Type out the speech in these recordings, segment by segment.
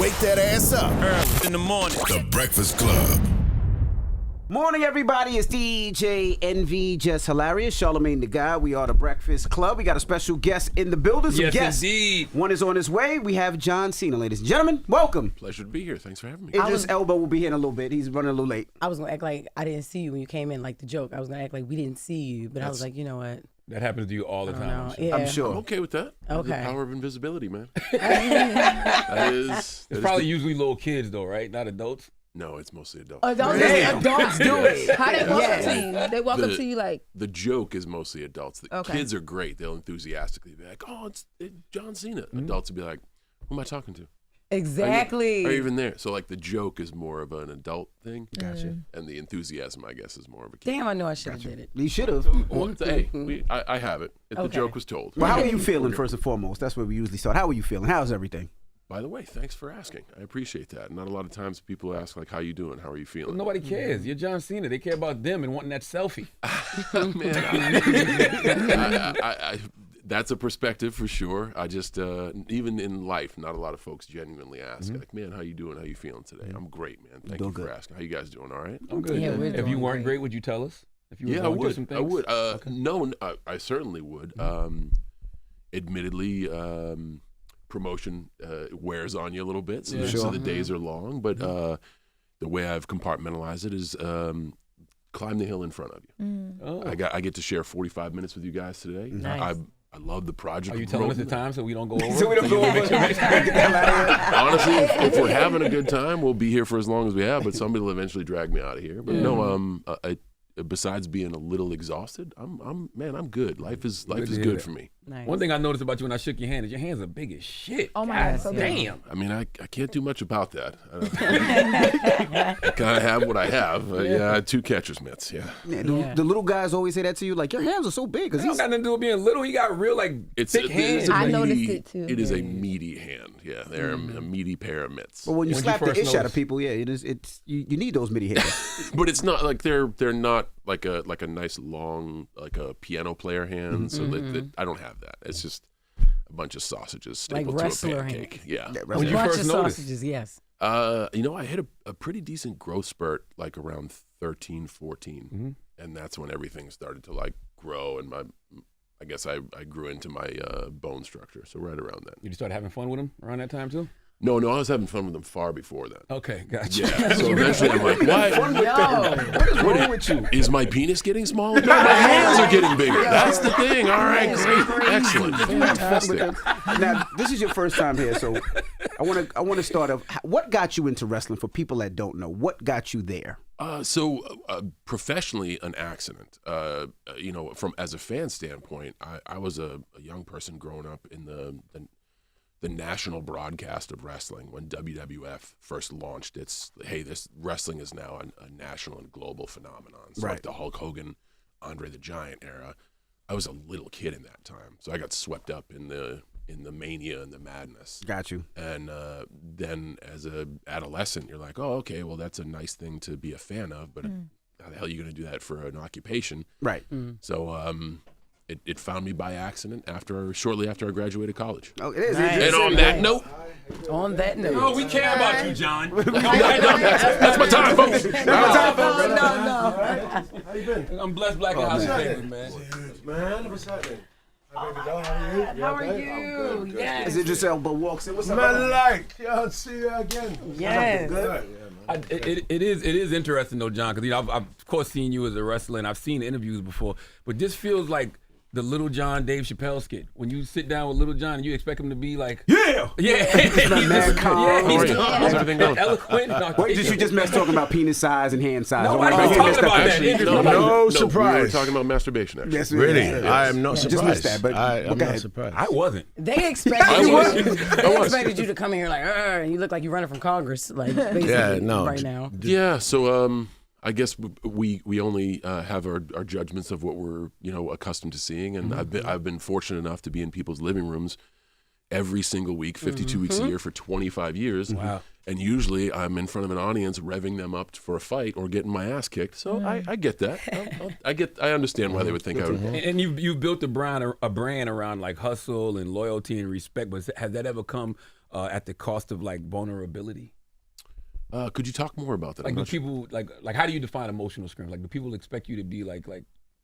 wake that ass up. Early in the morning. The Breakfast Club. Morning, everybody. It's DJ NV, Jess Hilarious, Charlamagne the Guy. We are the Breakfast Club. We got a special guest in the building. Some Yes, guests. indeed. One is on his way. We have John Cena, ladies and gentlemen. Welcome. Pleasure to be here. Thanks for having me. Idris Elba will be here in a little bit. He's running a little late. I was going to act like I didn't see you when you came in, like the joke. I was going to act like we didn't see you, but I was like, you know what? That happens to you all the time. I'm sure. I'm okay with that. Okay. The power of invisibility, man. that is It's probably usually little kids, though, right? Not adults. No, it's mostly adults. Adults do it. How they walk up to you? They walk up to you like... The joke is mostly adults. The Okay. kids are great. They'll enthusiastically be like, oh, it's John Cena. Adults will be like, who am I talking to? Exactly. Are you even there? So, like, the joke is more of an adult thing. Gotcha. And the enthusiasm, I guess, is more of a kid. Damn, I know I should have did it. You should have. Well, hey, I have it. If the Okay. joke was told. Well, how are you feeling, first and foremost? That's where we usually start. How are you feeling? How's everything? By the way, thanks for asking. I appreciate that. Not a lot of times people ask, like, how you doing? How are you feeling? Nobody cares. You're John Cena. They care about them and wanting that selfie. Man, I that's a perspective for sure. I just, even in life, not a lot of folks genuinely ask, like, man, how you doing? How you feeling today? I'm great, man. Thank you for asking. How you guys doing? All right? I'm good. Yeah, we're If you doing weren't great. great, would you tell us? If you were Yeah, I going through would. some I things? would. No, I certainly would. Admittedly, promotion wears on you a little bit, so, so the days are long. But the way I've compartmentalized it is climb the hill in front of you. Oh. I get to share 45 minutes with you guys today. Nice. I love the project. Are you telling us the time so we don't go over? So we don't go over. Honestly, if we're having a good time, we'll be here for as long as we have. But somebody will eventually drag me out of here. But no, besides being a little exhausted, I'm good. Life is good for me. Nice. One thing I noticed about you when I shook your hand is your hands are big as shit. Oh my God, so big. Damn. I mean, I can't do much about that. I kind of have what I have. Yeah, I had 2 catcher's mitts. Yeah. The little guys always say that to you, like, your hands are so big. It don't got nothing to do with being little. He got real, like, thick hands. I noticed it, too. It is a meaty hand. Yeah, they're a meaty pair of mitts. But when you When slap you the first ish out of noticed. people, yeah, it's you need those midi hairs. But it's not like they're not like a nice long like a piano player hand. So that I don't have that. It's just a bunch of sausages Like stapled to a wrestler pancake. Yeah. When you Bunch first of noticed? sausages, yes. I hit a pretty decent growth spurt like around 13, 14. And that's when everything started to like grow and I guess I grew into my bone structure. So right around then. You started having fun with him around that time, too? No, I was having fun with them far before that. Okay, gotcha. Yeah. So eventually I'm like, why? What is wrong with you? Is my penis getting smaller? No, my hands are getting bigger. That's the thing. All right, great, excellent, fantastic. Now, this is your first time here, so I want to start off. What got you into wrestling for people that don't know? What got you there? So professionally, an accident. From as a fan standpoint, I was a young person growing up in the national broadcast of wrestling when WWF first launched this wrestling is now a national and global phenomenon. So like the Hulk Hogan, Andre the Giant era. I was a little kid in that time, so I got swept up in the mania and the madness. Got you. And then as a adolescent, you're like, oh, okay, well, that's a nice thing to be a fan of, but how the hell are you going to do that for an occupation? Right. So it found me by accident shortly after I graduated college. Oh, it is. Nice. And on that note, On that note. Oh, we care about you, John. that's my time, folks. No. How you been? I'm blessed, black, and house famous, man. Man, what's happening? Hi, baby doll. How are you? How are okay? you? I'm good. Yes. Is it just Elba walks in? What's up? Man, like, yeah, see you again. Yes. Good. It is interesting though, John, because I've of course seen you as a wrestler and I've seen interviews before, but this feels like the Little John Dave Chappelle skit. When you sit down with Little John and you expect him to be like, Yeah. he's mad calm. he's How's everything going? eloquent. Wait, did you just mess talking about penis size and hand size? Nobody I was wanna talking about that. Actually, Idris, no, nobody- No we were surprise. talking about masturbation, actually. Yes, Really? yes. I am not Just surprised. missed that, but I'm go not ahead. surprised. I wasn't. They expected I you. was. They expected you to come in here like, and you look like you're running from Congress, like basically right now. Yeah, so I guess we only have our judgments of what we're accustomed to seeing, and I've been fortunate enough to be in people's living rooms every single week, 52 weeks a year for 25 years. Wow. And usually I'm in front of an audience revving them up for a fight or getting my ass kicked. So I get that. I understand why they would think I would. And you've built a brand around like hustle and loyalty and respect, but has that ever come at the cost of like vulnerability? Could you talk more about that? Like, do people like how do you define emotional screams? Like, do people expect you to be like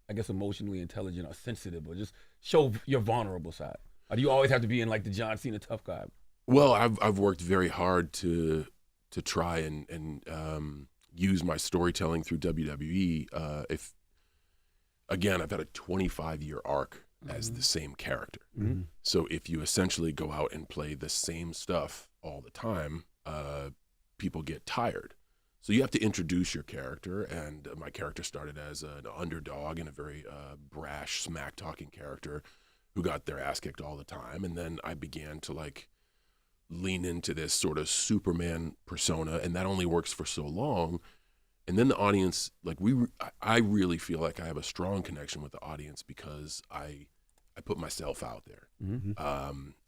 I guess emotionally intelligent or sensitive, or just show your vulnerable side? Or do you always have to be in like the John Cena tough guy? Well, I've worked very hard to try and use my storytelling through WWE. I've had a 25-year arc as the same character. Mm-hmm. So if you essentially go out and play the same stuff all the time, people get tired. So you have to introduce your character, and my character started as an underdog and a very brash, smack-talking character who got their ass kicked all the time. And then I began to like lean into this sort of Superman persona, and that only works for so long. And then the audience, like I really feel like I have a strong connection with the audience because I put myself out there. Mm-hmm.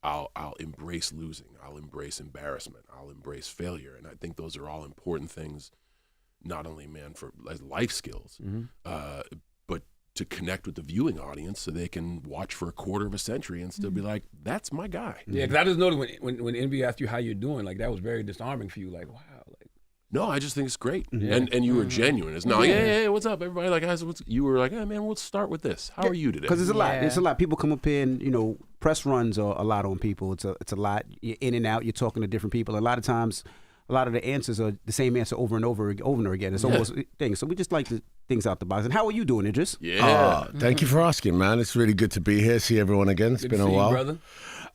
I'll embrace losing. I'll embrace embarrassment. I'll embrace failure. And I think those are all important things, not only, man, for life skills, but to connect with the viewing audience so they can watch for a quarter of a century and still be like, that's my guy. Yeah, because I just noticed when Envy asked you how you're doing, like that was very disarming for you. Like, wow. Like, no, I just think it's great. And you were genuine. It's not like, hey, what's up, everybody? Like, you were like, hey, man, we'll start with this. How are you today? Because it's a lot. It's a lot. People come up here and, press runs are a lot on people. It's a lot. You're in and out. You're talking to different people. A lot of times, a lot of the answers are the same answer over and over again. It's almost things. So we just like things out the box. And how are you doing, Idris? Yeah. Thank you for asking, man. It's really good to be here, see everyone again. It's been a while. You, brother.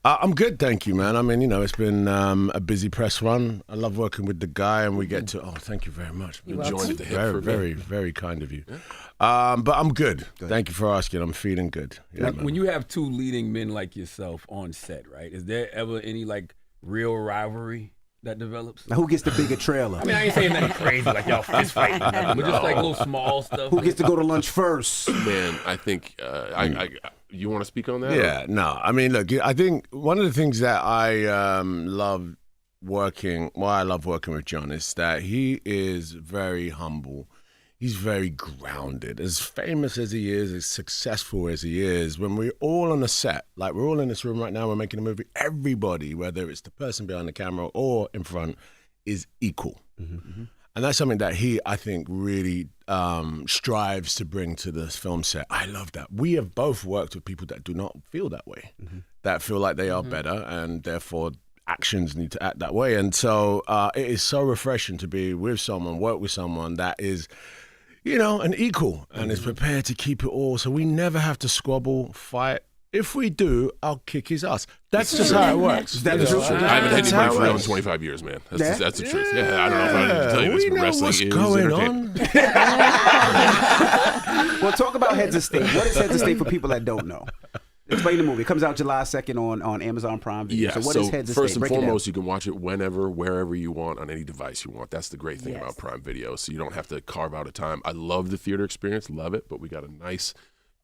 I'm good, thank you, man. I mean, it's been a busy press run. I love working with the guy, and we get to. Oh, thank you very much. You joined at the hip very, for very, very kind of you. But I'm good. Thank you for asking. I'm feeling good. Yeah, When you have two leading men like yourself on set, right? Is there ever any like real rivalry that develops? Now, who gets the bigger trailer? I mean, I ain't saying nothing crazy like y'all fist fighting, but just like little small stuff. Who gets to go to lunch first? Man, I think you want to speak on that? Yeah, no. I mean, look, I think one of the things that I love working with John is that he is very humble. He's very grounded. As famous as he is, as successful as he is, when we're all on a set, like we're all in this room right now, we're making a movie, everybody, whether it's the person behind the camera or in front, is equal. Mm-hmm. And that's something that he, I think, really strives to bring to this film set. I love that. We have both worked with people that do not feel that way, that feel like they are better, and therefore actions need to act that way. And so it is so refreshing to be with someone, work with someone that is, an equal and is prepared to keep it all. So we never have to squabble, fight. If we do, I'll kick his ass. That's just how it works. That's true. I haven't had anybody for real in 25 years, man. That's the truth. Yeah, I don't know if I need to tell you this, but wrestling what's is going entertaining. on. Well, talk about Heads of State. What is Heads of State for people that don't know? Explain the movie. It comes out July 2nd on Amazon Prime Video. Yeah, so what is Heads of State? First and foremost, you can watch it whenever, wherever you want, on any device you want. That's the great thing about Prime Video. So you don't have to carve out a time. I love the theater experience, love it, but we got a nice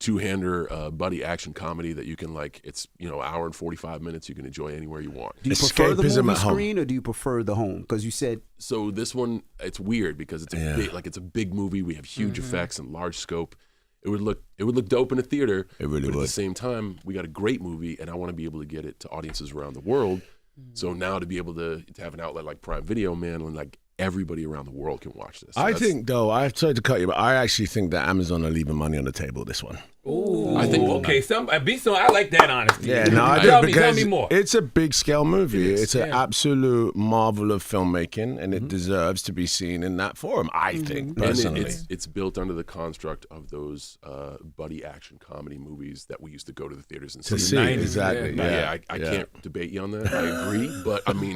two-hander buddy action comedy that you can it's hour and 45 minutes you can enjoy anywhere you want. Do you prefer the movie screen or do you prefer the home? Because you said so. This one, it's weird because it's a big movie. We have huge effects and large scope. It would look dope in a theater. It really would. At would. the same time, we got a great movie, and I want to be able to get it to audiences around the world. So now to be able to have an outlet like Prime Video, man, and like everybody around the world can watch this. So I think, though, I've tried to cut you, but I actually think that Amazon are leaving money on the table this one. Ooh, I think okay. I like that honesty. Yeah, no, I do, tell because me more. it's a big scale movie. It's an absolute marvel of filmmaking, and it deserves to be seen in that forum, I think, personally. And it's built under the construct of those buddy action comedy movies that we used to go to the theaters and see. Exactly. I can't debate you on that. I agree, but I mean,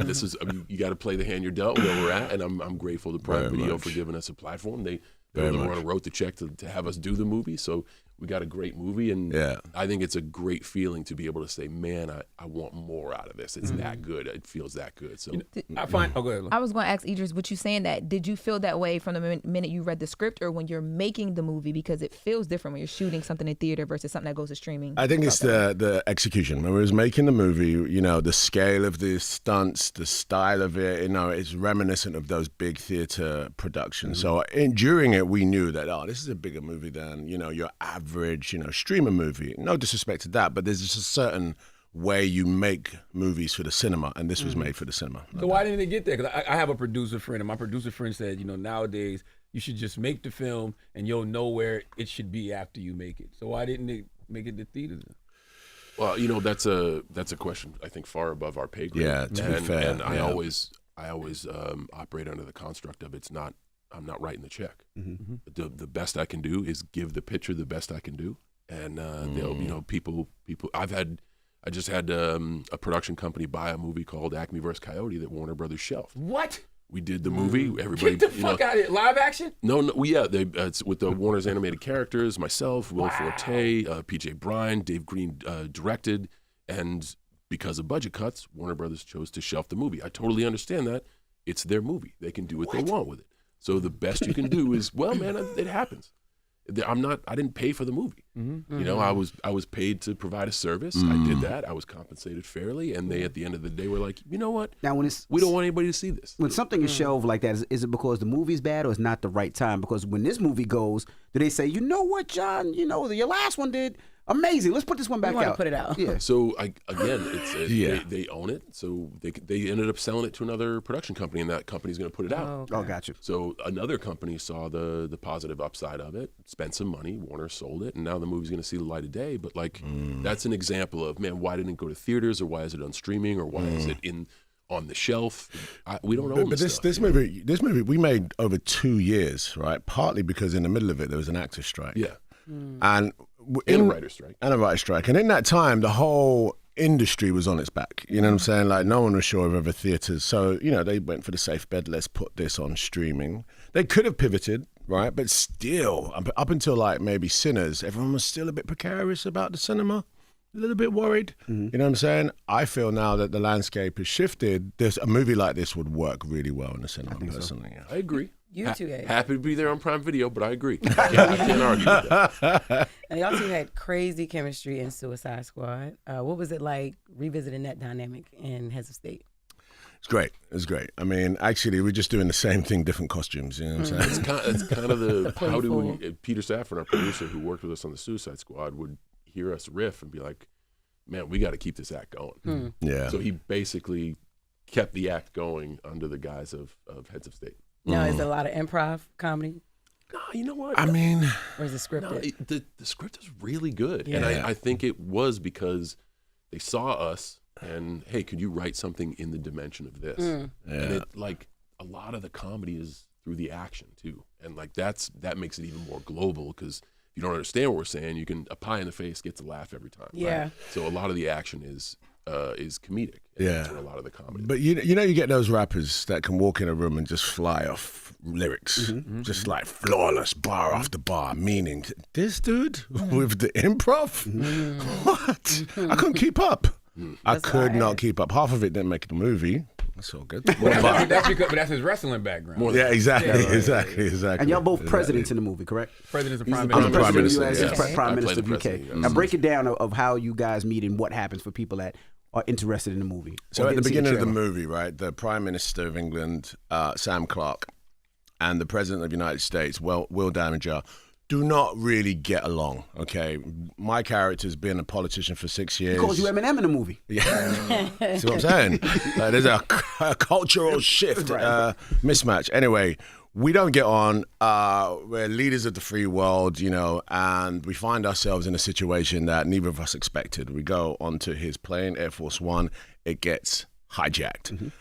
you got to play the hand you're dealt where we're at, and I'm grateful to Prime Video for giving us a platform. They wrote the check to have us do the movie, so we got a great movie, and I think it's a great feeling to be able to say, man, I want more out of this. It's that good. It feels that good. So I find. Oh, go ahead. I was going to ask Idris, what you saying that, did you feel that way from the minute you read the script or when you're making the movie? Because it feels different when you're shooting something in theater versus something that goes to streaming. I think it's the execution. When we was making the movie, the scale of the stunts, the style of it, it's reminiscent of those big theater productions. So during it, we knew that, this is a bigger movie than, your average, streamer movie. No disrespect to that, but there's just a certain way you make movies for the cinema, and this was made for the cinema. So why didn't it get there? Because I have a producer friend, and my producer friend said, nowadays you should just make the film, and you'll know where it should be after you make it. So why didn't it make it to theaters? Well, that's a question I think far above our pay grade. Yeah, to be fair. And I always operate under the construct of I'm not writing the check. Mm-hmm. The best I can do is give the picture the best I can do, and people. I just had a production company buy a movie called Acme vs. Coyote that Warner Brothers shelved. What? We did the movie. Everybody, Get the fuck out of here. Live action? No, it's with the Warner's animated characters, myself, Will Forte, PJ Bryan, Dave Green directed, and because of budget cuts, Warner Brothers chose to shelf the movie. I totally understand that. It's their movie. They can do what they want with it. So the best you can do is, well, man, it happens. I didn't pay for the movie. Mm-hmm. I was paid to provide a service. I did that. I was compensated fairly, and they at the end of the day were like, you know what? Now, we don't want anybody to see this. When something is shelved like that, is it because the movie's bad or it's not the right time? Because when this movie goes, do they say, you know what, John? Your last one did amazing. Let's put this one back want out. to put it out. Yeah. So they own it. So they ended up selling it to another production company, and that company's going to put it out. Okay. Oh, gotcha. So another company saw the positive upside of it, spent some money, Warner sold it, and now the movie's going to see the light of day. But that's an example of, man, why didn't it go to theaters, or why is it on streaming, or why is it on the shelf? We don't know. But this movie we made over 2 years, right? Partly because in the middle of it there was an actor strike. Yeah. And a writer's strike. And a writer's strike. And in that time, the whole industry was on its back. You know what I'm saying? Like, no one was sure of other theaters. So, they went for the safe bet, let's put this on streaming. They could have pivoted, right? But still, up until like maybe Sinners, everyone was still a bit precarious about the cinema. A little bit worried. You know what I'm saying? I feel now that the landscape has shifted. A movie like this would work really well in the cinema, personally. I agree. You two guys. Happy to be there on Prime Video, but I agree. I can't argue with that. And y'all two had crazy chemistry in Suicide Squad. What was it like revisiting that dynamic in Heads of State? It's great. It's great. I mean, actually, we're just doing the same thing, different costumes. You know what I'm saying? It's kind of the how do we? Peter Safran, our producer, who worked with us on the Suicide Squad, would hear us riff and be like, "Man, we got to keep this act going." Yeah. So he basically kept the act going under the guise of Heads of State. Now, is there a lot of improv comedy? No, you know what? I mean, or is it scripted? The script is really good, Yeah. and I think it was because they saw us and, hey, could you write something in the dimension of this? And it, a lot of the comedy is through the action too, and that makes it even more global because if you don't understand what we're saying, a pie in the face gets a laugh every time. Yeah. Right? So a lot of the action is comedic. That's where a lot of the comedy. But you get those rappers that can walk in a room and just fly off lyrics, just like flawless, bar after bar. Meaning, this dude with the improv, what? I couldn't keep up. I could not keep up. Half of it didn't make the movie. That's all good. That's his wrestling background. Yeah, exactly. And y'all both presidents in the movie, correct? Presidents and prime I'm the Prime minister. Minister. US, Yes. Prime I Minister play of the UK. president, Now break it down of how you guys meet and what happens for people that are interested in the movie. So or at the didn't see beginning of the trailer. movie, right, the Prime Minister of England, Sam Clark, and the President of the United States, Will Damager, do not really get along, okay? My character's been a politician for 6 years. He calls you Eminem in the movie. Yeah. See what I'm saying? There's a cultural shift, mismatch. Anyway, we don't get on. We're leaders of the free world, and we find ourselves in a situation that neither of us expected. We go onto his plane, Air Force One. It gets hijacked.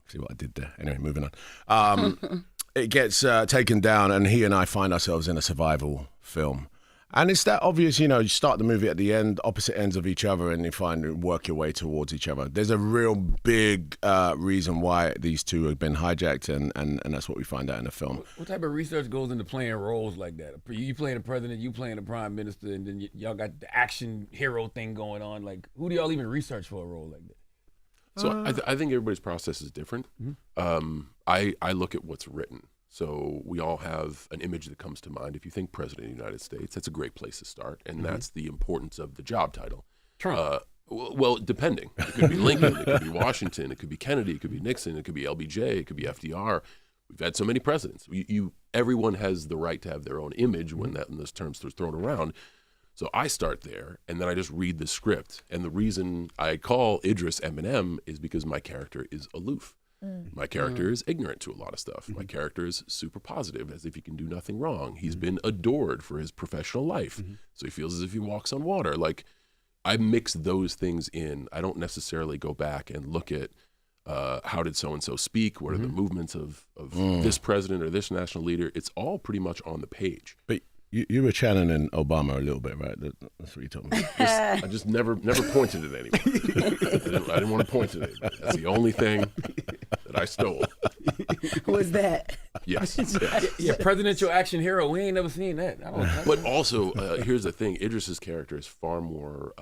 See what I did there? Anyway, moving on. It gets taken down, and he and I find ourselves in a survival film. And it's that obvious, you start the movie at the end, opposite ends of each other, and you work your way towards each other. There's a real big reason why these two have been hijacked, and that's what we find out in the film. What type of research goes into playing roles like that? You playing the president, you playing the prime minister, and then y'all got the action hero thing going on. Like, who do y'all even research for a role like that? So I think everybody's process is different. I look at what's written. So we all have an image that comes to mind. If you think President of the United States, that's a great place to start, and that's the importance of the job title. Trump. Well, depending. It could be Lincoln, it could be Washington, it could be Kennedy, it could be Nixon, it could be LBJ, it could be FDR. We've had so many presidents. Everyone has the right to have their own image when those terms are thrown around. So I start there, and then I just read the script. And the reason I call Idris Eminem is because my character is aloof. My character is ignorant to a lot of stuff. My character is super positive, as if he can do nothing wrong. He's been adored for his professional life, so he feels as if he walks on water. Like, I mix those things in. I don't necessarily go back and look at how did so-and-so speak, what are the movements of this president or this national leader. It's all pretty much on the page. But you were channeling Obama a little bit, right? That's what you told me. I just never pointed at anybody. I didn't want to point at anybody. That's the only thing that I stole. Was that? Yes. Yeah, presidential action hero. We ain't never seen that. But also, here's the thing. Idris's character is far more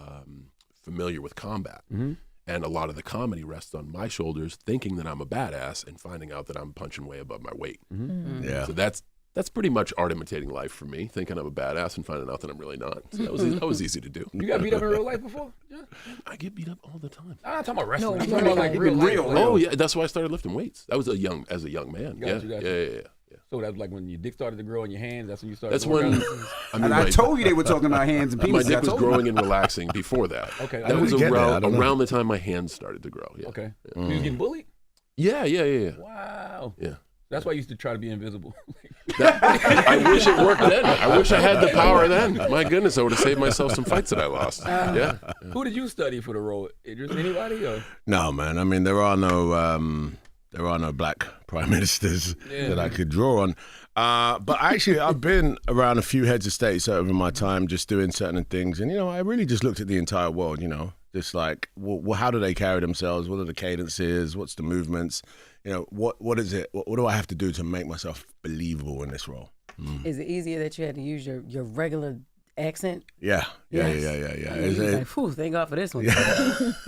familiar with combat. And a lot of the comedy rests on my shoulders, thinking that I'm a badass and finding out that I'm punching way above my weight. Yeah. So that's pretty much art imitating life for me, thinking I'm a badass and finding out that I'm really not. So that was easy to do. You got beat up in real life before? Yeah. I get beat up all the time. I'm not talking about wrestling. No, I'm talking about like real life. Oh yeah, that's why I started lifting weights. That was as a young man. Gotcha. Yeah. So that's like when your dick started to grow in your hands. That's when you started. That's going when. down? And I told you they were talking about hands and My penises. dick I was told you. growing and relaxing before that. Okay. That was get that. I don't know. around the time my hands started to grow. Yeah. Okay. You was getting bullied? Yeah. Wow. Yeah. That's why I used to try to be invisible. I wish it worked then. I wish I had the power then. My goodness, I would have saved myself some fights that I lost. Yeah. Who did you study for the role? Idris? Anybody? Or? No, man. I mean, there are no black prime ministers that I could draw on. But actually, I've been around a few heads of states over my time, just doing certain things, and I really just looked at the entire world. Just like, well, how do they carry themselves? What are the cadences? What's the movements? What is it? What do I have to do to make myself believable in this role? Is it easier that you had to use your regular accent? Yeah. It's like, phew, thank God for this one.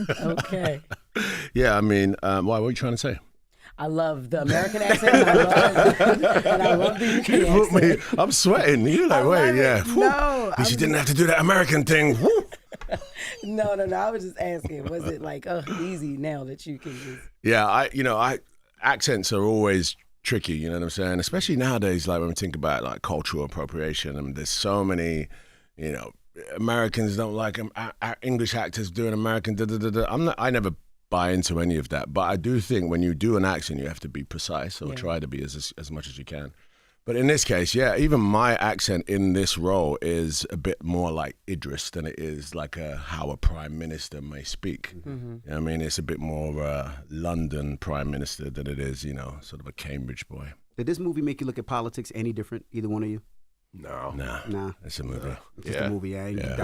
Okay. Yeah, I mean, why? What are you trying to say? I love the American accent, and I love the UK accent. I'm sweating. You're like, wait, yeah. No, At least you didn't have to do that American thing. No. I was just asking, was it like easy now that you can just? Yeah, accents are always tricky. You know what I'm saying? Especially nowadays, like when we think about like cultural appropriation. I mean, there's so many, Americans don't like English actors doing American. I never buy into any of that, but I do think when you do an accent, you have to be precise or try to be as much as you can. But in this case, even my accent in this role is a bit more like Idris than it is like how a prime minister may speak. I mean, it's a bit more of a London prime minister than it is, sort of a Cambridge boy. Did this movie make you look at politics any different, either one of you? No. Nah. It's a movie. It's just a movie. Yeah.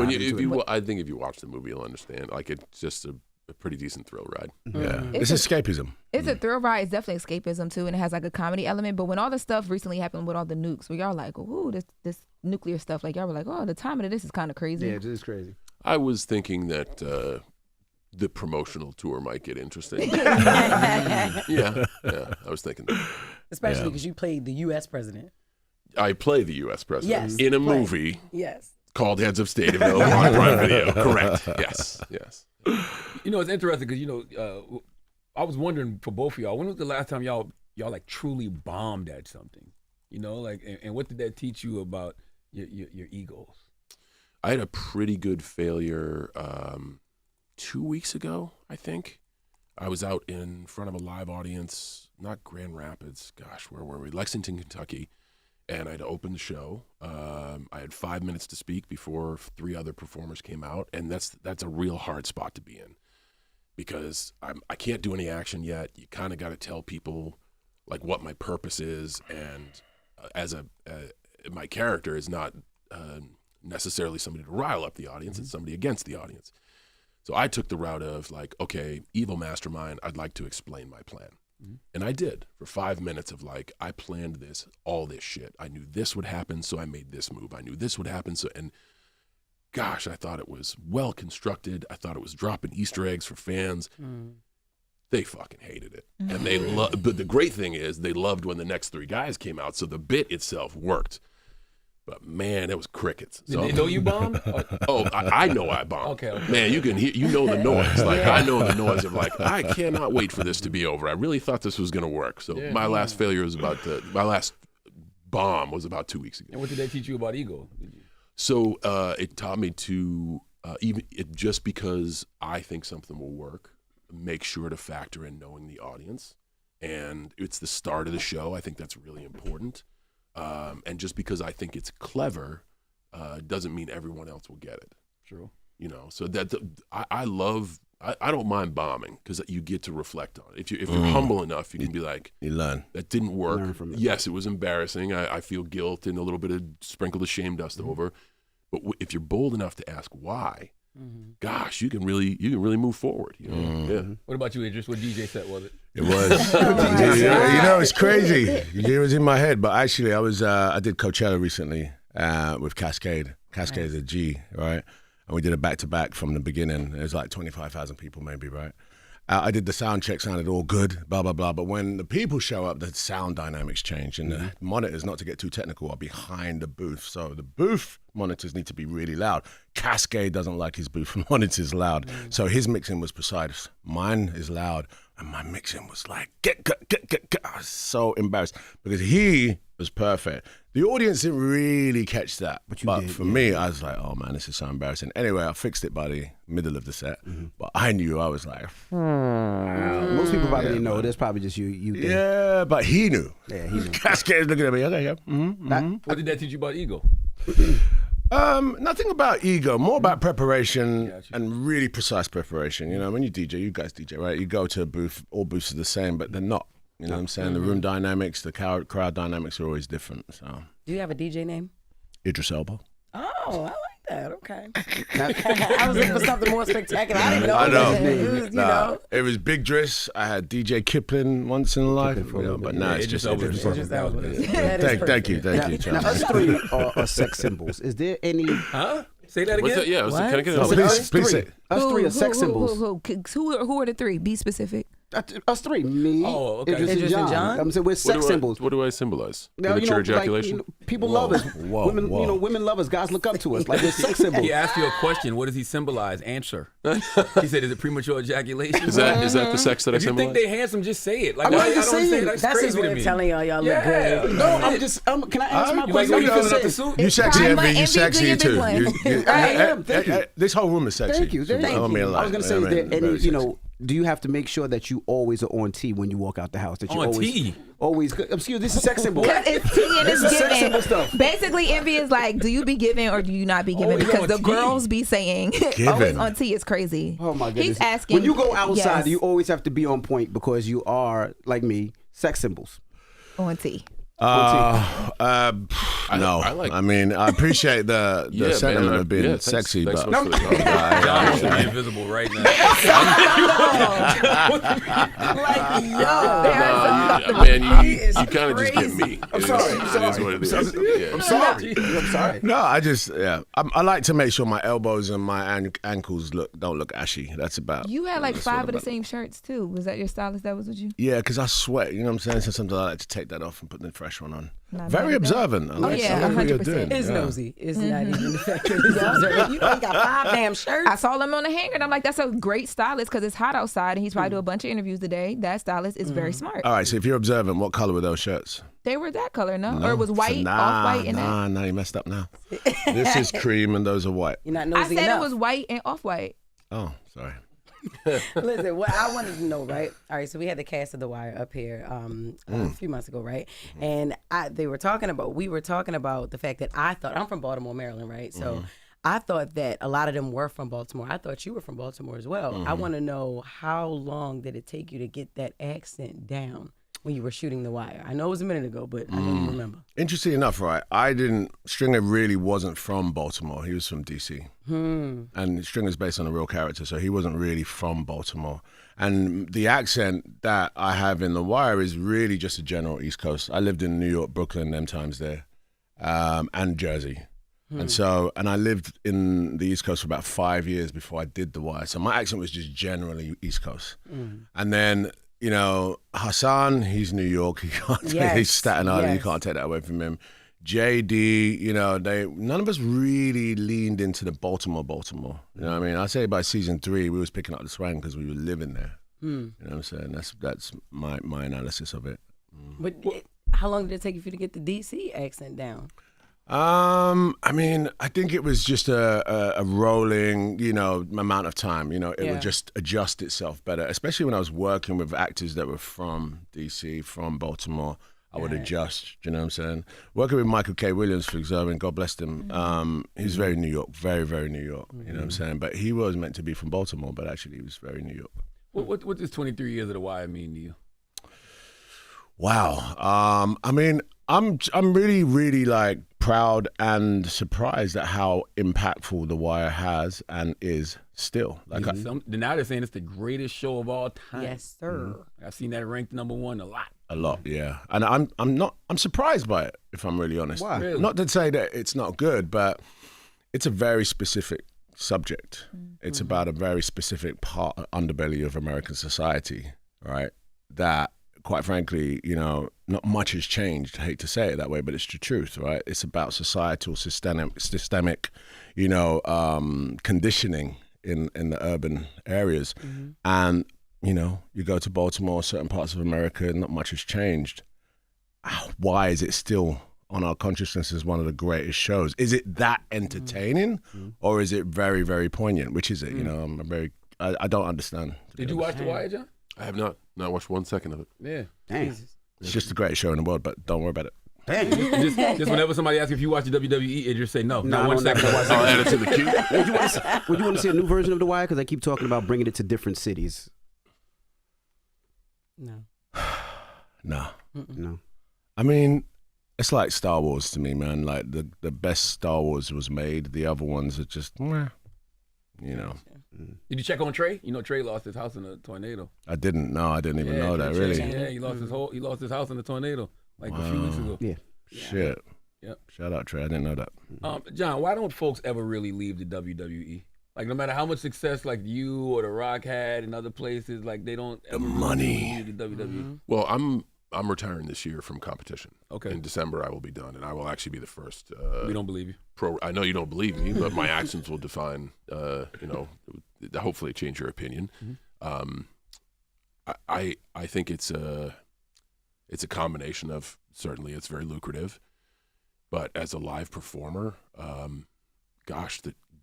I think if you watch the movie, you'll understand. Like, it's just a pretty decent thrill ride. Yeah, it's escapism. It's a thrill ride. It's definitely escapism too, and it has like a comedy element. But when all the stuff recently happened with all the nukes, we y'all like, ooh, this nuclear stuff. Like y'all were like, oh, the timing of this is kind of crazy. Yeah, it is crazy. I was thinking that the promotional tour might get interesting. Yeah, I was thinking that. Especially because you played the U.S. president. I play the U.S. president in a movie called Heads of State available on Prime Video. Correct. Yes. It's interesting because I was wondering for both of y'all, when was the last time y'all like truly bombed at something? And what did that teach you about your egos? I had a pretty good failure 2 weeks ago, I think. I was out in front of a live audience, not Grand Rapids, gosh, where were we? Lexington, Kentucky. And I'd opened the show. I had 5 minutes to speak before 3 other performers came out, and that's a real hard spot to be in because I can't do any action yet. You kind of got to tell people like what my purpose is, and my character is not necessarily somebody to rile up the audience; it's somebody against the audience. So I took the route of like, okay, evil mastermind, I'd like to explain my plan. And I did for 5 minutes of like, I planned all this shit. I knew this would happen, so I made this move. I knew this would happen, and gosh, I thought it was well constructed. I thought it was dropping Easter eggs for fans. They fucking hated it. And but the great thing is they loved when the next 3 guys came out, so the bit itself worked. But man, it was crickets. Did they know you bombed? I know I bombed. Okay. Man, you can hear, the noise. Like I know the noise of like, I cannot wait for this to be over. I really thought this was gonna work. So my last failure was my last bomb was about 2 weeks ago. And what did they teach you about ego? So it taught me to just because I think something will work, make sure to factor in knowing the audience. And it's the start of the show. I think that's really important. And just because I think it's clever doesn't mean everyone else will get it. True. You know, so that I don't mind bombing because you get to reflect on it. If you're humble enough, you can be like, You learn. that didn't work. Learn from it. Yes, it was embarrassing. I feel guilt and a little bit of sprinkled of shame dust over. But if you're bold enough to ask why, gosh, you can really move forward. You know? Yeah. What about you, Idris? What DJ set was it? It was. You know, it's crazy. It was in my head, but actually, I did Coachella recently with Cascade. Cascade is a G, right? And we did a back-to-back from the beginning. It was like 25,000 people maybe, right? I did the sound check, sounded all good, blah, blah, blah. But when the people show up, the sound dynamics change. And the monitors, not to get too technical, are behind the booth. So the booth monitors need to be really loud. Cascade doesn't like his booth monitors loud. So his mixing was precise. Mine is loud. And my mixing was like, get. I was so embarrassed because he was perfect. The audience didn't really catch that. But for me, I was like, oh man, this is so embarrassing. Anyway, I fixed it by the middle of the set. But I knew, I was like, Most people probably didn't know. That's probably just you. yeah, but he knew. Yeah, he knew. Cascade's looking at me, okay, yeah. What did that teach you about ego? Nothing about ego, more about preparation and really precise preparation. You know, when you DJ, you guys DJ, right? You go to a booth, all booths are the same, but they're not. You know what I'm saying? The room dynamics, the crowd dynamics are always different. So, Do you have a DJ name? Idris Elba. Oh, I like that. Okay. I was looking for something more spectacular. I didn't know. I know. It was, you know. It was Big Driss. I had DJ Kipling once in life, but now it's just Idris. Idris Elba. Thank you, Charles. Now, us three are sex symbols. Is there any? Huh? Say that What's again. that? Yeah. Can I get No, it? us please three. say. Us three are sex symbols. Who are the three? Be specific. Us three. Me, Oh, okay. Idris, Idris and and John. John? I'm saying we're sex symbols. What do I symbolize? Now, Premature like, ejaculation? people love us. Women, women love us. Guys look up to us. Like we're sex symbols. He asked you a question. What does he symbolize? Answer. He said, "Is it premature ejaculation?" Is that the sex that I If you think symbolize? they handsome, just say it. Like, I'm why not y'all just don't say saying. it? That's That's his crazy way to of me. telling y'all look Yeah. good. No, I'm just. Can I answer my You like question? when you I'm filling just out the saying- suit? You sexy, I'm Envy. like, You Envy, sexy do your too. big one. I am. Thank you. This whole room is sexy. Thank you. Thank I you. mean, I was gonna say, is there very any? sexy. You know, do you have to make sure that you always are on T when you walk out the house? That you On always, T? always. Excuse, this is sex symbol. It's tea and This it's is sex symbol giving. stuff. Basically, Envy is like, do you be giving or do you not be giving? you Because on the tea. girls be saying always on T is crazy. Oh my goodness. He's asking. When you go outside, yes, you always have to be on point because you are, like me, sex symbols. on T. No, I mean, I appreciate the Yeah, sentiment man. of being Thanks sexy, so but much for the compliment. John should be invisible right now. Man, you kind of just get me. I'm sorry. It is what it is. Yeah. I'm sorry. I'm sorry. no, I like to make sure my elbows and my ankles don't look ashy. That's about. You had like that's 5 what of the about- same shirts too. Was that your stylist that was with you? Yeah, because I sweat. You know what I'm saying? So sometimes I like to take that off and put the fresh one on. Not Very bad, though. observant. I like yeah, what you're 100%. doing. It's Yeah. nosy. It's not even effective. It's observant. You ain't got 5 damn shirts. I saw him on the hanger and I'm like, that's a great stylist because it's hot outside and he's probably doing a bunch of interviews today. That stylist is very smart. All right, so if you're observant, what color were those shirts? They were that color, no? Or it was white, off-white, and that? Nah, you messed up now. This is cream and those are white. You're not I nosy said enough. it was white and off-white. Oh, sorry. Listen, what I wanted to know, right? All right, so we had the cast of The Wire up here a few months ago, right? And we were talking about the fact that I thought, I'm from Baltimore, Maryland, right? So I thought that a lot of them were from Baltimore. I thought you were from Baltimore as well. I want to know, how long did it take you to get that accent down when you were shooting The Wire? I know it was a minute ago, but I don't remember. Interesting enough, right? Stringer really wasn't from Baltimore. He was from DC. And Stringer's based on a real character, so he wasn't really from Baltimore. And the accent that I have in The Wire is really just a general East Coast. I lived in New York, Brooklyn, them times there, and Jersey. And I lived in the East Coast for about 5 years before I did The Wire. So my accent was just generally East Coast. And then, you know, Hassan, he's New York. He can't he's Staten Island. You can't take that away from him. JD, you know, none of us really leaned into the Baltimore. You know what I mean? I say by season 3, we was picking up the swang because we were living there. You know what I'm saying? That's my analysis of it. But how long did it take you to get the DC accent down? I mean, I think it was just a rolling, amount of time. It would just adjust itself better, especially when I was working with actors that were from DC, from Baltimore. I would adjust, you know what I'm saying? Working with Michael K. Williams, for example, and God bless him, he was very New York, very, very New York, you know what I'm saying? But he was meant to be from Baltimore, but actually he was very New York. What does 23 years of The Wire mean to you? Wow. I mean, I'm really, really like proud and surprised at how impactful The Wire has and is still. Like now they're saying it's the greatest show of all time. Yes, sir. I've seen that ranked #1 a lot. A lot, yeah. And I'm surprised by it, if I'm really honest. Why? Really? Not to say that it's not good, but it's a very specific subject. It's about a very specific underbelly of American society, right? That, quite frankly, not much has changed. I hate to say it that way, but it's the truth, right? It's about societal, systemic, conditioning in the urban areas. And, you go to Baltimore, certain parts of America, not much has changed. Why is it still on our consciousness as one of the greatest shows? Is it that entertaining or is it very, very poignant? Which is it? I don't understand. Did you watch The Wire, John? I have not watched 1 second of it. Yeah. Dang. It's just the greatest show in the world, but don't worry about it. just whenever somebody asks if you watch the WWE, Idris say no. No, Not 1 second. I'll add it to the queue. Would you want to see a new version of The Wire? Because I keep talking about bringing it to different cities. No. No. No. I mean, it's like Star Wars to me, man. Like the best Star Wars was made. The other ones are just, Did you check on Trey? Trey lost his house in a tornado. I didn't know. I didn't even know that, really. Yeah, he lost his house in a tornado a few weeks ago. Yeah. Shit. Yep. Shout out, Trey. I didn't know that. John, why don't folks ever really leave the WWE? Like, no matter how much success like you or The Rock had in other places, like they don't ever money. leave the WWE. Well, I'm retiring this year from competition. Okay. In December, I will be done, and I will actually be the first. We don't believe you. I know you don't believe me, but my actions will define. Hopefully, change your opinion. I think it's a combination of, certainly it's very lucrative, but as a live performer,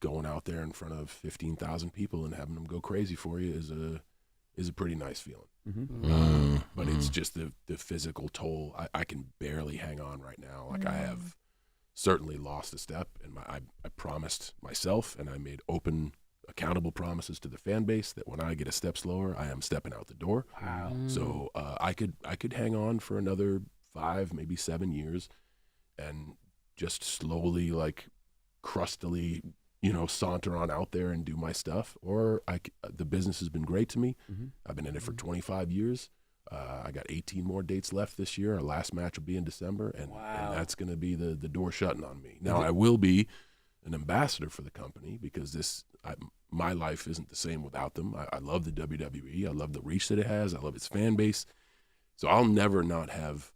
going out there in front of 15,000 people and having them go crazy for you is a pretty nice feeling. But it's just the physical toll. I can barely hang on right now. Like I have certainly lost a step, and I promised myself, and I made open, accountable promises to the fan base that when I get a step slower, I am stepping out the door. Wow. So I could hang on for another 5, maybe 7 years, and just slowly, like crustily, saunter on out there and do my stuff. Or the business has been great to me. I've been in it for 25 years. I got 18 more dates left this year. Our last match will be in December, and that's going to be the door shutting on me. Now, I will be an ambassador for the company because my life isn't the same without them. I love the WWE. I love the reach that it has. I love its fan base. So I'll never not have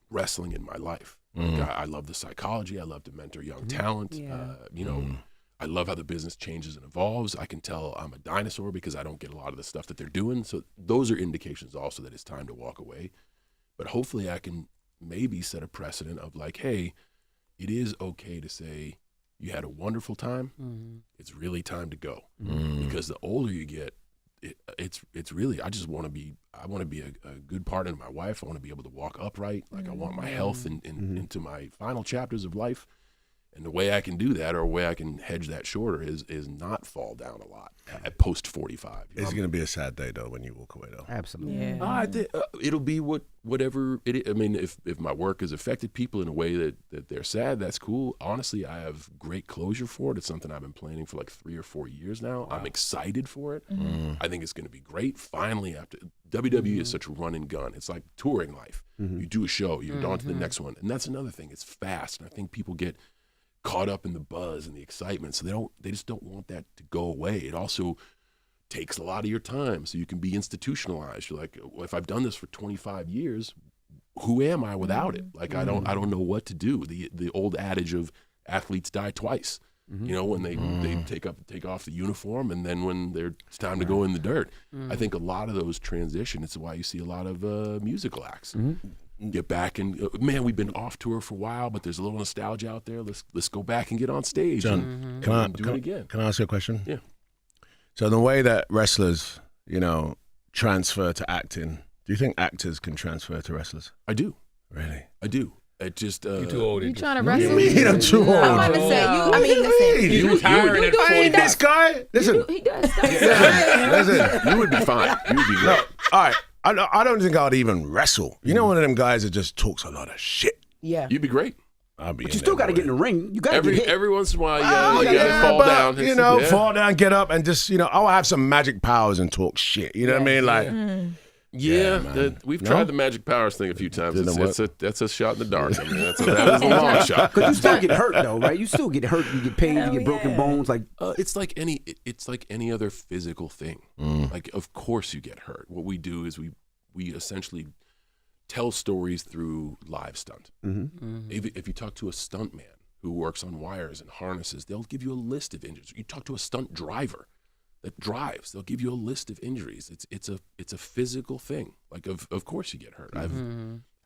wrestling in my life. Like, I love the psychology. I love to mentor young talent. Yeah. I love how the business changes and evolves. I can tell I'm a dinosaur because I don't get a lot of the stuff that they're doing. So those are indications also that it's time to walk away. But hopefully I can maybe set a precedent of like, hey, it is okay to say you had a wonderful time. It's really time to go. Because the older you get, it's really, I want to be a good partner to my wife. I want to be able to walk upright. Like I want my health into my final chapters of life. And the way I can do that, or a way I can hedge that shorter, is not fall down a lot at post 45. It's going to be a sad day though when you walk away though. Absolutely. Yeah. It'll be whatever it is. I mean, if my work has affected people in a way that they're sad, that's cool. Honestly, I have great closure for it. It's something I've been planning for like 3 or 4 years now. I'm excited for it. I think it's going to be great. Finally, after WWE is such a run and gun. It's like touring life. You do a show, you're on to the next one, and that's another thing. It's fast, and I think people get caught up in the buzz and the excitement, so they just don't want that to go away. It also takes a lot of your time, so you can be institutionalized. You're like, well, if I've done this for 25 years, who am I without it? Like I don't know what to do. The old adage of athletes die twice. When they take off the uniform, and then when it's time to go in the dirt. I think a lot of those transition. It's why you see a lot of musical acts. get back and man, we've been off tour for a while, but there's a little nostalgia out there. Let's go back and get on stage and do it again. Can I ask you a question? Yeah. So the way that wrestlers, transfer to acting, do you think actors can transfer to wrestlers? I do. Really? I do. It just You too old. You Idris. trying to What do wrestle? you mean I'm too old? I'm about to say you. I mean, listen. He's retiring at I ain't 45. this guy. Listen, He does. listen. you would be fine. You would be No, great. all right. I don't think I'd even wrestle. You know, one of them guys that just talks a lot of shit. Yeah. You'd be great. I'll be. But you still got to get in the ring. You got to get hit. Every once in a while, Oh, you gotta fall but, down. Yeah. fall down, get up, and just, I'll have some magic powers and talk shit. You know what I mean? Like, Yeah, man. we've No? tried the magic powers thing a few times. Didn't That's a shot in the dark. I mean, that was a long shot. Because you still get hurt though, right? You still get hurt. You get pain. You get broken bones. Like It's like any other physical thing. Like, of course you get hurt. What we do is we essentially tell stories through live stunt. If you talk to a stunt man who works on wires and harnesses, they'll give you a list of injuries. You talk to a stunt driver that drives, they'll give you a list of injuries. It's a physical thing. Like, of course you get hurt. I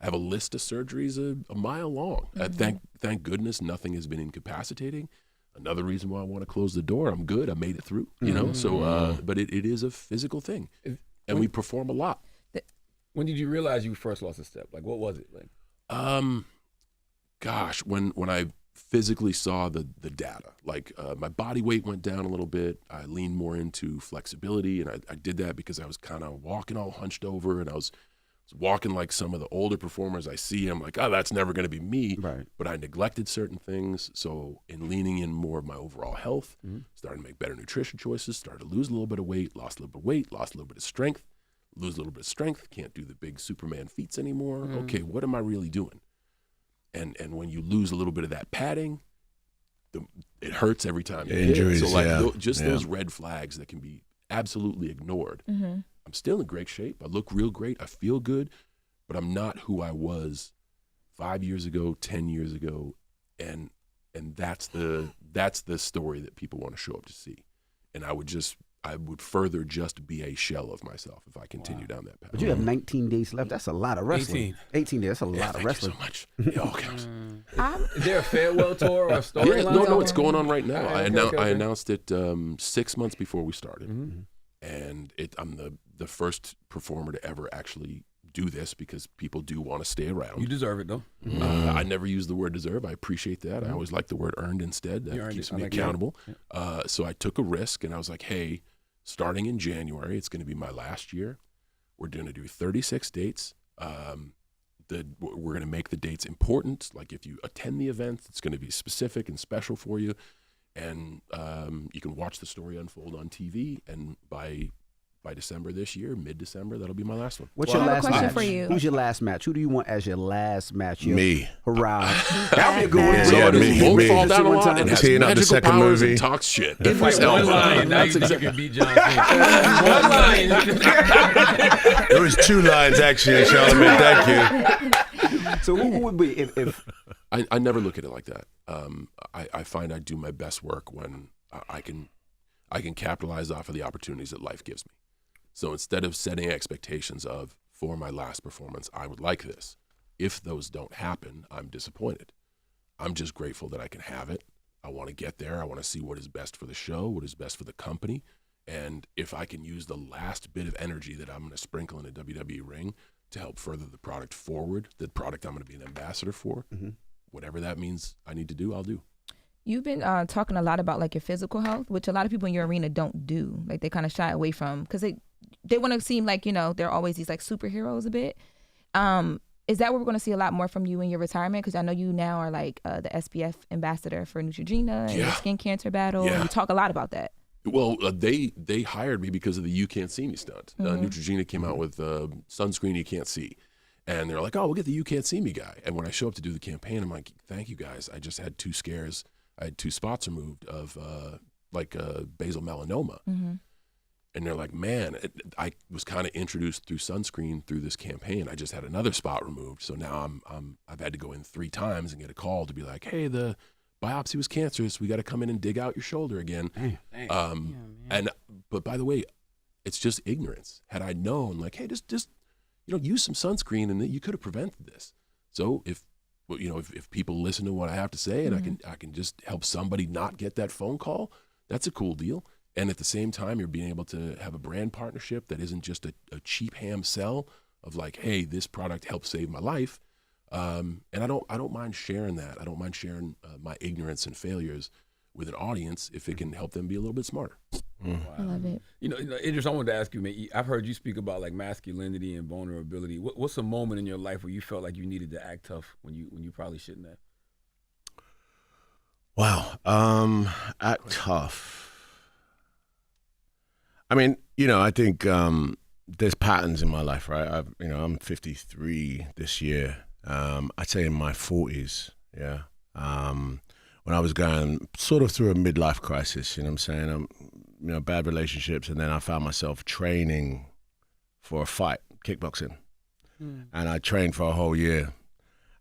have a list of surgeries a mile long. Thank goodness nothing has been incapacitating. Another reason why I want to close the door. I'm good. I made it through. So but it is a physical thing, and we perform a lot. When did you realize you first lost a step? Like, what was it? Like, Gosh, when I physically saw the data, like my body weight went down a little bit. I leaned more into flexibility, and I did that because I was kind of walking all hunched over, and I was walking like some of the older performers I see. I'm like, oh, that's never going to be me. Right. But I neglected certain things. So in leaning in more of my overall health, started to make better nutrition choices, started to lose a little bit of weight, lost a little bit of weight, lost a little bit of strength, lose a little bit of strength, can't do the big Superman feats anymore. Okay, what am I really doing? And when you lose a little bit of that padding, it hurts every time. You Injuries, hit it. So like yeah. those red flags that can be absolutely ignored. I'm still in great shape. I look real great. I feel good, but I'm not who I was 5 years ago, 10 years ago, and that's the story that people want to show up to see. And I would further just be a shell of myself if I continue down that path. But you have 19 days left. That's a lot of wrestling. 18 days. That's a lot of Thank wrestling. you so much. It all counts. is there a farewell tour or a storyline? No, it's going on right now. Okay. I announced it 6 months before we started, and I'm the first performer to ever actually do this because people do want to stay around. You deserve it, though. I never use the word deserve. I appreciate that. I always like the word earned instead. That earned keeps it. I me like accountable. So I took a risk, and I was like, hey, starting in January, it's going to be my last year. We're going to do 36 dates. We're going to make the dates important. Like, if you attend the event, it's going to be specific and special for you. And you can watch the story unfold on TV. And by December this year, mid-December, that'll be my last one. What's Well, your I have a last question match? for you. Who's your last match? Who do you want as your last match? Me. Hurrah. That'd be a good one. Yeah, So yeah, it is- me. Won't Me. fall Just down a one lot time. and has Teeing up the magical second powers movie. and talks shit. It's like Elba. one line. Now you think you can beat John Cena. One line. It was 2 lines, actually, Charlamagne. Thank you. So who would be if I never look at it like that. I find I do my best work when I can capitalize off of the opportunities that life gives me. So instead of setting expectations of, for my last performance, I would like this. If those don't happen, I'm disappointed. I'm just grateful that I can have it. I want to get there. I want to see what is best for the show, what is best for the company. And if I can use the last bit of energy that I'm going to sprinkle in a WWE ring to help further the product forward, the product I'm going to be an ambassador for, whatever that means I need to do, I'll do. You've been talking a lot about like your physical health, which a lot of people in your arena don't do. Like they kind of shy away from because they want to seem like, they're always these like superheroes a bit. Is that what we're going to see a lot more from you in your retirement? Because I know you now are like the SPF ambassador for Neutrogena and the skin cancer battle. Yeah. And you talk a lot about that. Well, they hired me because of the You Can't See Me stunt. Neutrogena came out with sunscreen you can't see. And they're like, oh, we'll get the You Can't See Me guy. And when I show up to do the campaign, I'm like, thank you guys. I just had 2 scares. I had 2 spots removed of basal melanoma. And they're like, man, I was kind of introduced through sunscreen through this campaign. I just had another spot removed. So now I've had to go in 3 times and get a call to be like, hey, the biopsy was cancerous. We got to come in and dig out your shoulder again. But by the way, it's just ignorance. Had I known, like, hey, just use some sunscreen and you could have prevented this. So if people listen to what I have to say and I can just help somebody not get that phone call, that's a cool deal. And at the same time, you're being able to have a brand partnership that isn't just a cheap ham sell of like, hey, this product helped save my life. And I don't mind sharing that. I don't mind sharing my ignorance and failures with an audience if it can help them be a little bit smarter. Wow. I love it. Idris, I wanted to ask you, man, I've heard you speak about like masculinity and vulnerability. What's a moment in your life where you felt like you needed to act tough when you probably shouldn't have? Wow. Act tough. I mean, I think there's patterns in my life, right? I'm 53 this year. I'd say in my 40s, yeah. When I was going sort of through a midlife crisis, you know what I'm saying? Bad relationships, and then I found myself training for a fight, kickboxing. And I trained for a whole year.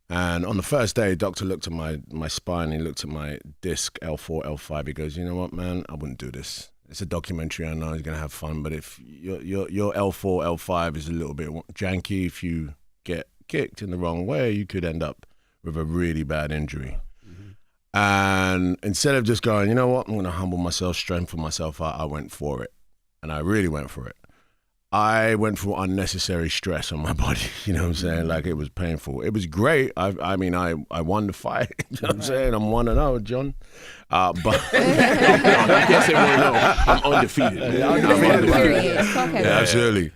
And on the first day, doctor looked at my spine, he looked at my disc, L4, L5, he goes, you know what, man, I wouldn't do this. It's a documentary, I know he's going to have fun, but if your L4, L5 is a little bit janky, if you get kicked in the wrong way, you could end up with a really bad injury. And instead of just going, you know what, I'm going to humble myself, strengthen myself, I went for it. And I really went for it. I went for unnecessary stress on my body, you know what I'm saying? Like, it was painful. It was great. I mean, I won the fight, you know what I'm saying? I'm 1-0, John. But I can't say 1-0. I'm undefeated. Yeah, absolutely.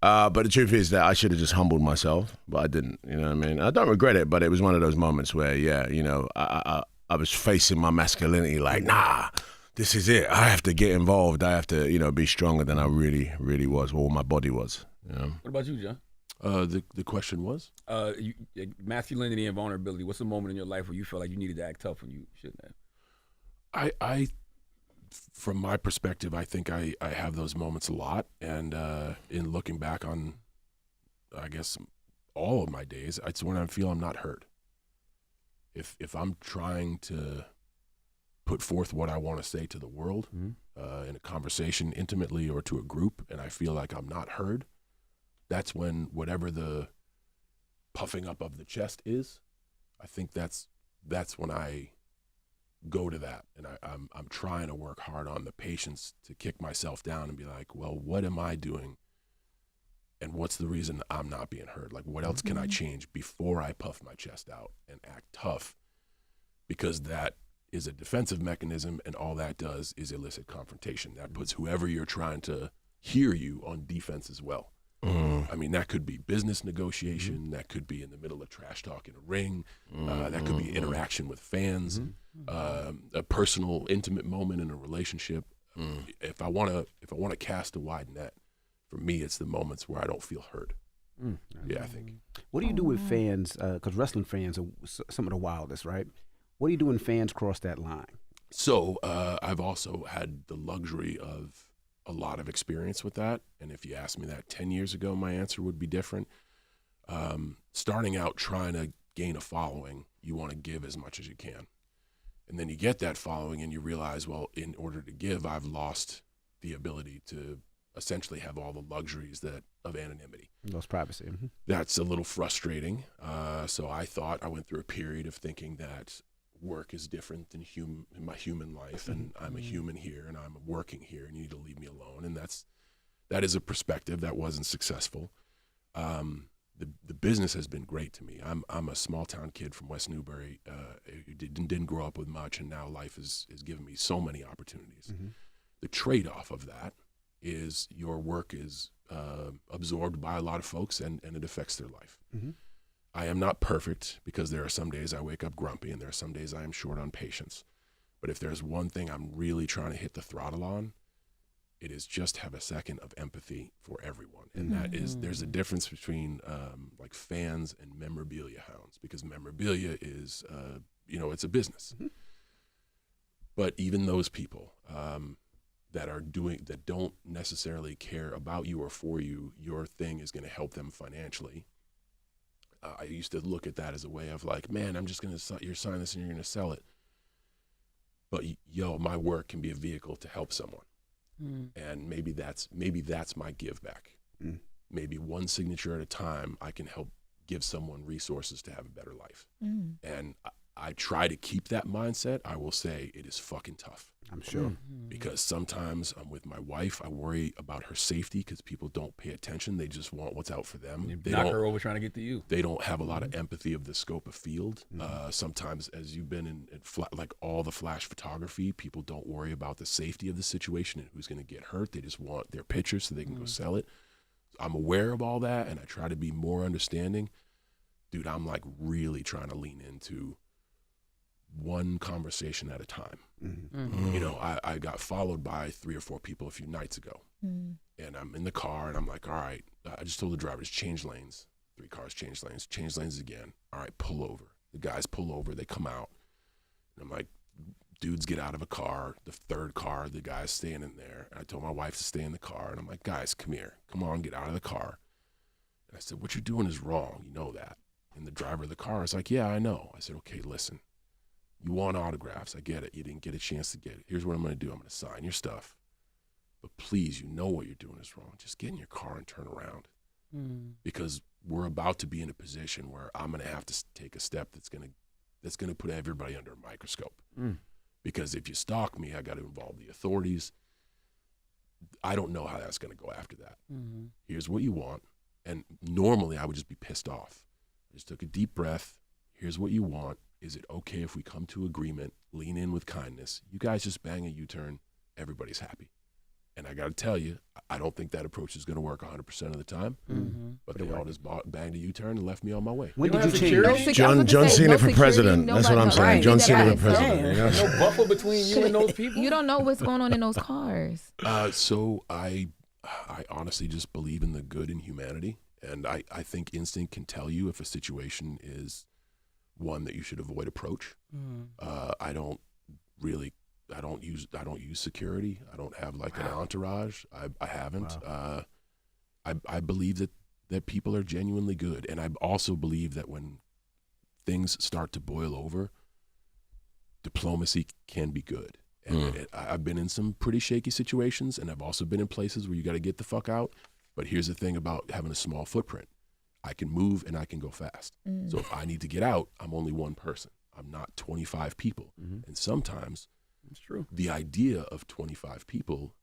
But the truth is that I should have just humbled myself, but I didn't, you know what I mean? I don't regret it, but it was one of those moments where, I was facing my masculinity like, nah, this is it. I have to get involved. I have to, be stronger than I really, really was, or my body was. What about you, John? The question was? Masculinity and vulnerability. What's the moment in your life where you felt like you needed to act tough when you shouldn't have? I from my perspective, I think I have those moments a lot. And in looking back on, I guess, all of my days, it's when I feel I'm not heard. If I'm trying to put forth what I want to say to the world in a conversation intimately or to a group, and I feel like I'm not heard, that's when whatever the puffing up of the chest is, I think that's when I go to that. And I'm trying to work hard on the patience to kick myself down and be like, well, what am I doing? And what's the reason I'm not being heard? Like, what else can I change before I puff my chest out and act tough? Because that is a defensive mechanism, and all that does is elicit confrontation. That puts whoever you're trying to hear you on defense as well. I mean, that could be business negotiation. That could be in the middle of trash talk in a ring. That could be interaction with fans, a personal, intimate moment in a relationship. If I want to cast a wide net, for me, it's the moments where I don't feel heard. Yeah, I think. What do you do with fans? Because wrestling fans are some of the wildest, right? What do you do when fans cross that line? So I've also had the luxury of a lot of experience with that. And if you asked me that 10 years ago, my answer would be different. Starting out trying to gain a following, you want to give as much as you can. And then you get that following and you realize, well, in order to give, I've lost the ability to essentially have all the luxuries of anonymity. Lost privacy. That's a little frustrating. So I went through a period of thinking that work is different than my human life, and I'm a human here, and I'm working here, and you need to leave me alone. And that is a perspective that wasn't successful. The business has been great to me. I'm a small town kid from West Newbury, who didn't grow up with much, and now life has given me so many opportunities. The trade-off of that is your work is absorbed by a lot of folks, and it affects their life. I am not perfect, because there are some days I wake up grumpy and there are some days I am short on patience. But if there's one thing I'm really trying to hit the throttle on, it is just have a second of empathy for everyone. And that is, there's a difference between like fans and memorabilia hounds, because memorabilia is, it's a business. But even those people that don't necessarily care about you or for you, your thing is going to help them financially. I used to look at that as a way of like, man, I'm just going to you're sign this and you're going to sell it. But my work can be a vehicle to help someone. And maybe that's my give back. maybe one signature at a time, I can help give someone resources to have a better life. And I try to keep that mindset. I will say it is fucking tough. I'm sure. Because sometimes I'm with my wife. I worry about her safety because people don't pay attention. They just want what's out for them. They knock don't, her over trying to get to you. They don't have a lot of empathy of the scope of field. Sometimes, as you've been in like all the flash photography, people don't worry about the safety of the situation and who's going to get hurt. They just want their pictures so they can go sell it. I'm aware of all that, and I try to be more understanding. Dude, I'm like really trying to lean into one conversation at a time. You know, I got followed by 3 or 4 people a few nights ago, and I'm in the car, and I'm like, all right, I just told the drivers, change lanes. 3 cars change lanes again. All right, pull over. The guys pull over, they come out, and I'm like, dudes get out of a car. The 3rd car, the guy's staying in there. And I told my wife to stay in the car, and I'm like, guys, come here. Come on, get out of the car. And I said, what you're doing is wrong. You know that. And the driver of the car is like, yeah, I know. I said, okay, listen. You want autographs. I get it. You didn't get a chance to get it. Here's what I'm going to do. I'm going to sign your stuff. But please, you know what you're doing is wrong. Just get in your car and turn around. Because we're about to be in a position where I'm going to have to take a step that's going to put everybody under a microscope. Because if you stalk me, I got to involve the authorities. I don't know how that's going to go after that. Here's what you want. And normally I would just be pissed off. I just took a deep breath. Here's what you want. Is it okay if we come to agreement, lean in with kindness? You guys just bang a U-turn, everybody's happy. And I got to tell you, I don't think that approach is going to work 100% of the time. But they all just banged a U-turn and left me on my way. When did you change? John Cena for president. That's what I'm saying. John Cena for president. You know? No buffer between you and those people. You don't know what's going on in those cars. So I honestly just believe in the good in humanity. And I think instinct can tell you if a situation is one that you should avoid approach. I don't use security. I don't have like an entourage. I haven't. Wow. I believe that people are genuinely good, and I also believe that when things start to boil over, diplomacy can be good. And I've been in some pretty shaky situations, and I've also been in places where you got to get the fuck out. But here's the thing about having a small footprint. I can move and I can go fast. So if I need to get out, I'm only one person. I'm not 25 people. And sometimes It's true. The idea of 25 people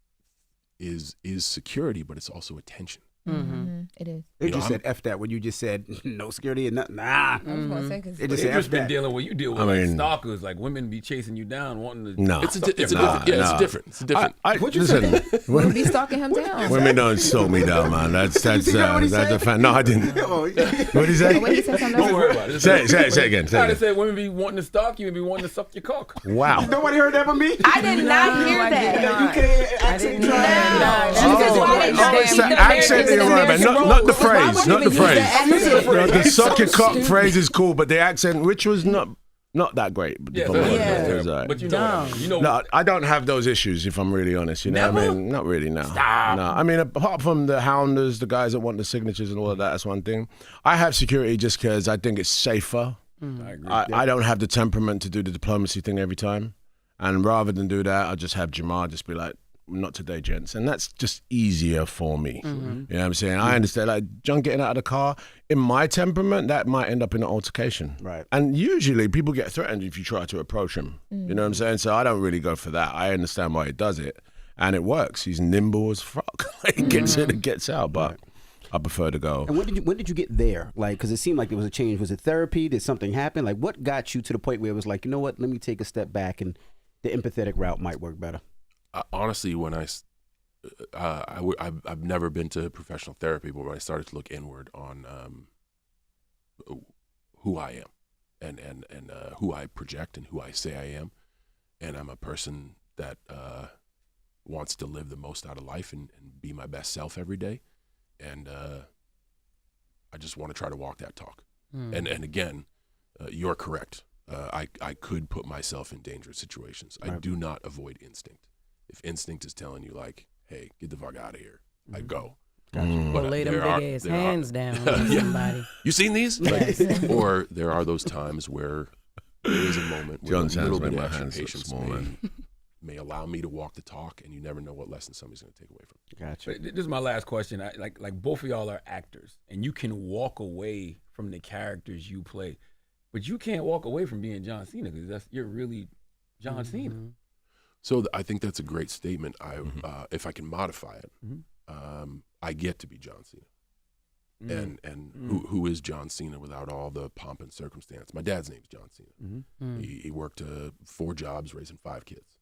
is security, but it's also attention. It is. They just said F that when you just said no security and nothing. Nah. I was gonna say, 'cause They just They've said just F been that. dealing with you deal with like stalkers, like women be chasing you down, wanting to. No. It's different. It's different. What'd you say? we'll be stalking him down. Women don't stalk me down, man. That's a fan. No, I didn't. What did he say? When he said something Don't else, worry about it. Say it again. I just said women be wanting to stalk you and be wanting to suck your cock. Wow. Nobody heard that but me? I did not hear that. You can't accent try. It's the accent that you're right about. Not the phrase. Not the phrase. The suck your cock phrase is cool, but the accent, which was not that great. Yeah, It was all right. but you know, No, I don't have those issues, if I'm really honest. You know what I mean? Not really, no. Stop. No. I mean, apart from the hounders, the guys that want the signatures and all of that, that's one thing. I have security just because I think it's safer. I agree. I don't have the temperament to do the diplomacy thing every time. And rather than do that, I just have Jamar just be like, not today, gents. And that's just easier for me. You know what I'm saying? I understand, like, John getting out of the car, in my temperament, that might end up in an altercation. Right. And usually people get threatened if you try to approach him. You know what I'm saying? So I don't really go for that. I understand why he does it. And it works. He's nimble as fuck. He gets in and gets out. But I prefer to go. And when did you get there? Like, because it seemed like there was a change. Was it therapy? Did something happen? Like, what got you to the point where it was like, you know what, let me take a step back and the empathetic route might work better? Honestly, when I've never been to professional therapy, but when I started to look inward on who I am and who I project and who I say I am, and I'm a person that wants to live the most out of life and be my best self every day, and I just want to try to walk that talk. And again, you're correct. I could put myself in dangerous situations. I do not avoid instinct. If instinct is telling you, like, hey, get the fuck out of here, I go. Well, lay them big ass hands down on somebody. You seen these? Yes. Like, or there are those times where there is a moment where John a little sounds bit like of my extra hands are patience small, man. may allow me to walk the talk, and you never know what lesson somebody's going to take away from it. Gotcha. But this is my last question. Like both of y'all are actors, and you can walk away from the characters you play, but you can't walk away from being John Cena because you're really John Cena. So I think that's a great statement. If I can modify it, Mm-hmm. I get to be John Cena. And who is John Cena without all the pomp and circumstance? My dad's name's John Cena. He worked 4 jobs raising 5 kids.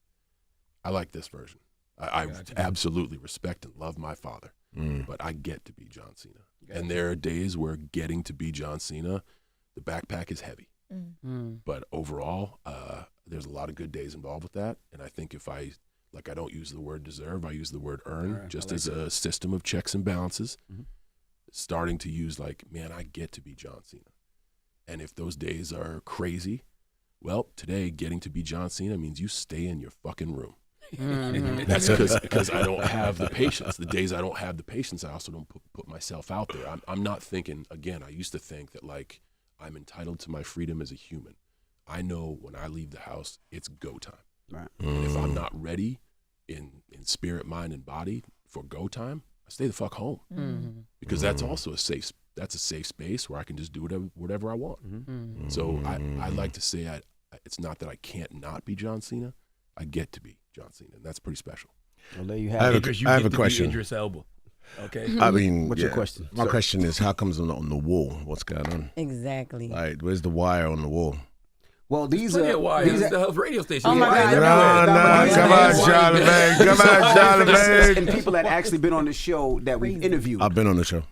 I like this version. I absolutely respect and love my father, but I get to be John Cena. And there are days where getting to be John Cena, the backpack is heavy. But overall, there's a lot of good days involved with that. And I think if I don't use the word deserve, I use the word earn, just as a system of checks and balances. Starting to use man, I get to be John Cena. And if those days are crazy, well, today getting to be John Cena means you stay in your fucking room. That's because I don't have the patience. The days I don't have the patience, I also don't put myself out there. I'm not thinking, again, I used to think that I'm entitled to my freedom as a human. I know when I leave the house, it's go time. Right. And if I'm not ready in spirit, mind, and body for go time, I stay the fuck home. Because that's also a safe space where I can just do whatever I want. So I like to say it's not that I can't not be John Cena. I get to be John Cena, and that's pretty special. Well, there you have it. I have a question. Idris Elba. Okay. I mean, What's your question? My question is, how comes I'm not on the wall? What's going on? Exactly. Like, where's the wire on the wall? Well, these Plenty are of wires. This is the radio station. Oh my God. No, come on, Charlamagne. Come on, Charlamagne. and people that actually been on the show that we've interviewed. I've been on the show.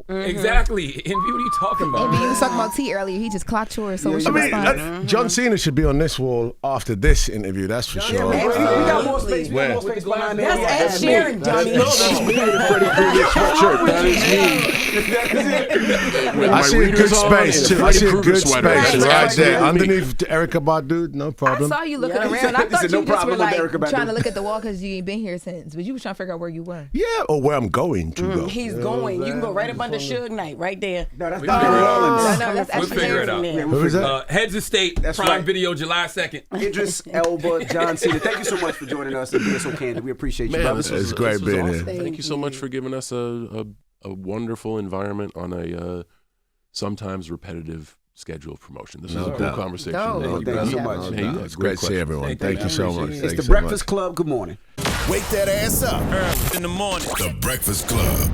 Exactly. And what are you talking about? He was talking about T earlier. He just clocked yours. So what's I your mean, response? John Cena should be on this wall after this interview, that's for sure. we got more space. We got more space behind there. That's Ed Sheeran, dummy. I see a good space, too. I see a good space right there. Underneath Erykah Badu, no I problem. saw you looking around. I thought said, you "No just were problem with Erykah Badu." trying to look at the wall because you ain't been here since. But you was trying to figure out where you were. Yeah, or where I'm going to go. He's going. You can go right up under Suge Knight, right there. No, that's We not figure it out. Rollins. No, that's We'll actually figure it out. Who is that? Heads of State, That's Prime right. Video, July 2nd. Idris, Elba, John Cena. Thank you so much for joining us and being so candid. We appreciate you, Man, brother. It's great being here. Thank you so much for giving us a wonderful environment on a sometimes repetitive schedule of promotion. This was a cool doubt. conversation. Dope. Thank you so much. Hey, you guys, It's great to see everyone. Thank you so much. It's Thank the you so Breakfast much. Club. Good morning. Wake that ass up. In the morning. The Breakfast Club.